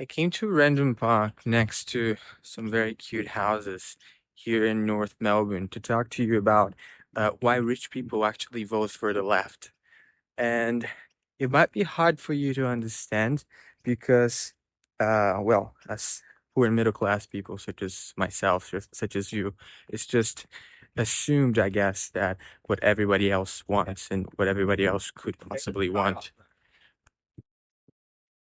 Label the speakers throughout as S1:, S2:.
S1: I came to a random park next to some very cute houses here in North Melbourne to talk to you about why rich people actually vote for the left. And it might be hard for you to understand because, as poor and middle class people such as myself, such as you, it's just assumed, I guess, that what everybody else wants and what everybody else could possibly want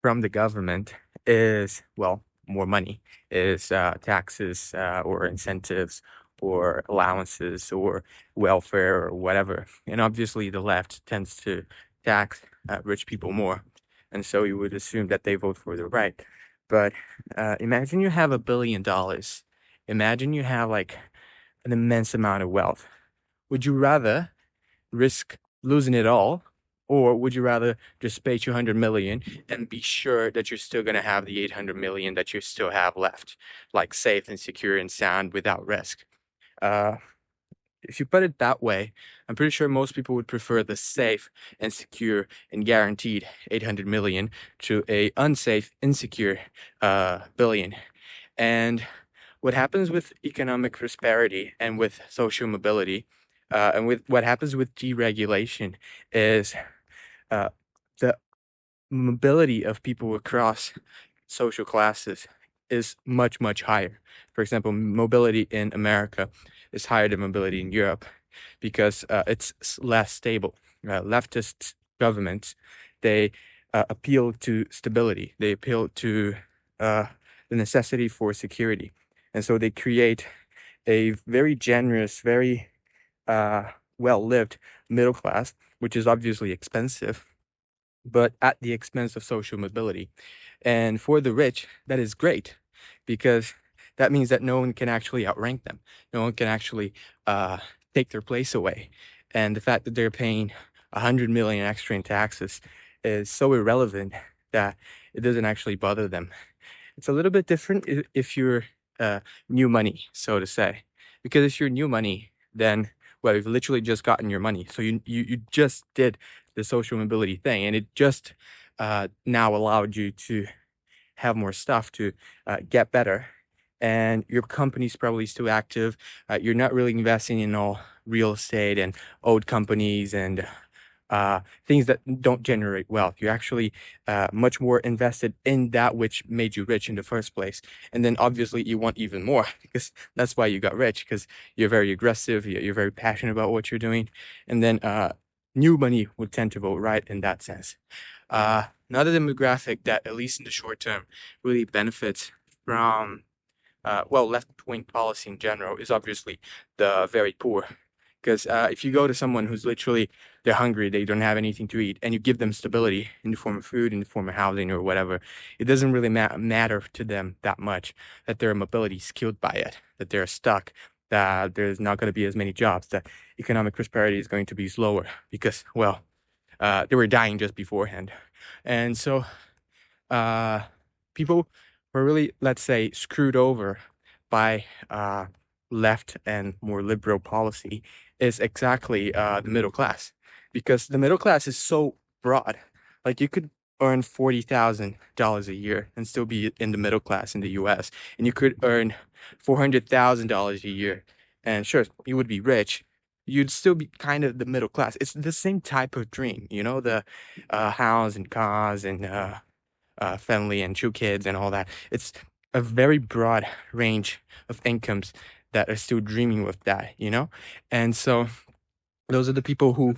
S1: from the government is, well, more money, is taxes or incentives or allowances or welfare or whatever. And obviously, the left tends to tax rich people more. And so you would assume that they vote for the right. But imagine you have $1 billion. Imagine you have like an immense amount of wealth. Would you rather risk losing it all, or would you rather just pay 200 million and be sure that you're still going to have the 800 million that you still have left, like safe and secure and sound without risk? Uh, if you put it that way, I'm pretty sure most people would prefer the safe and secure and guaranteed 800 million to a unsafe, insecure billion. And what happens with economic prosperity and with social mobility, and with what happens with deregulation is uh, the mobility of people across social classes is much, much higher. For example, mobility in America is higher than mobility in Europe because it's less stable. Leftist governments, they appeal to stability. They appeal to uh, the necessity for security. And so they create a very generous, very uh, well-lived middle class, which is obviously expensive, but at the expense of social mobility. And for the rich, that is great because that means that no one can actually outrank them. No one can actually uh, take their place away. And the fact that they're paying 100 million extra in taxes is so irrelevant that it doesn't actually bother them. It's a little bit different if you're new money, so to say, because if you're new money, then well, you've literally just gotten your money, so you just did the social mobility thing, and it just now allowed you to have more stuff to get better, and your company's probably still active. You're not really investing in all real estate and old companies and things that don't generate wealth. You're actually much more invested in that which made you rich in the first place. And then obviously you want even more because that's why you got rich, because you're very aggressive, you're very passionate about what you're doing. And then new money would tend to vote right in that sense. Another demographic that, at least in the short term, really benefits from left-wing policy in general is obviously the very poor. Because if you go to someone who's literally, they're hungry, they don't have anything to eat, and you give them stability in the form of food, in the form of housing or whatever, it doesn't really matter to them that much that their mobility is killed by it, that they're stuck, that there's not going to be as many jobs, that economic prosperity is going to be slower because, well, they were dying just beforehand. And so uh, people were really, let's say, screwed over by left and more liberal policy is exactly the middle class, because the middle class is so broad. Like you could earn $40,000 a year and still be in the middle class in the US, and you could earn $400,000 a year, and sure, you would be rich. You'd still be kind of the middle class. It's the same type of dream, the house and cars and family and two kids and all that. It's a very broad range of incomes that are still dreaming with that. And so those are the people who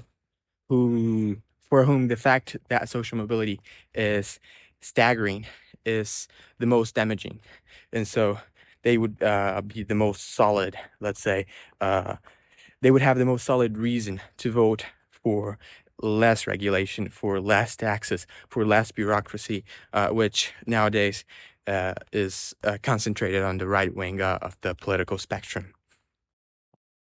S1: for whom the fact that social mobility is staggering is the most damaging. And so they would be the most solid, let's say, uh, they would have the most solid reason to vote for less regulation, for less taxes, for less bureaucracy, which nowadays is concentrated on the right wing of the political spectrum.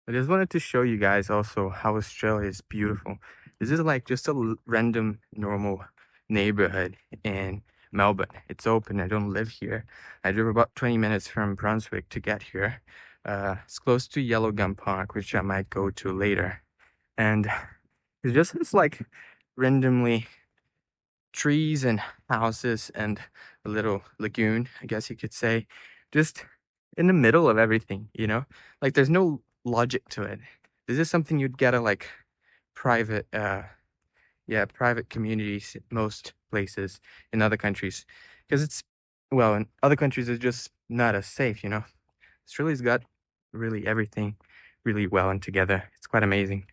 S1: I just wanted to show you guys also how Australia is beautiful. This is like just a random normal neighborhood in Melbourne. It's open. I don't live here. I drove about 20 minutes from Brunswick to get here. It's close to Yellow Gum Park, which I might go to later. And it's just this like randomly trees and houses and a little lagoon, I guess you could say, just in the middle of everything, you know? Like there's no logic to it. This is something you'd get at like private yeah, private communities in most places in other countries. Because it's well, in other countries it's just not as safe, you know? Australia's got really everything really well and together. It's quite amazing.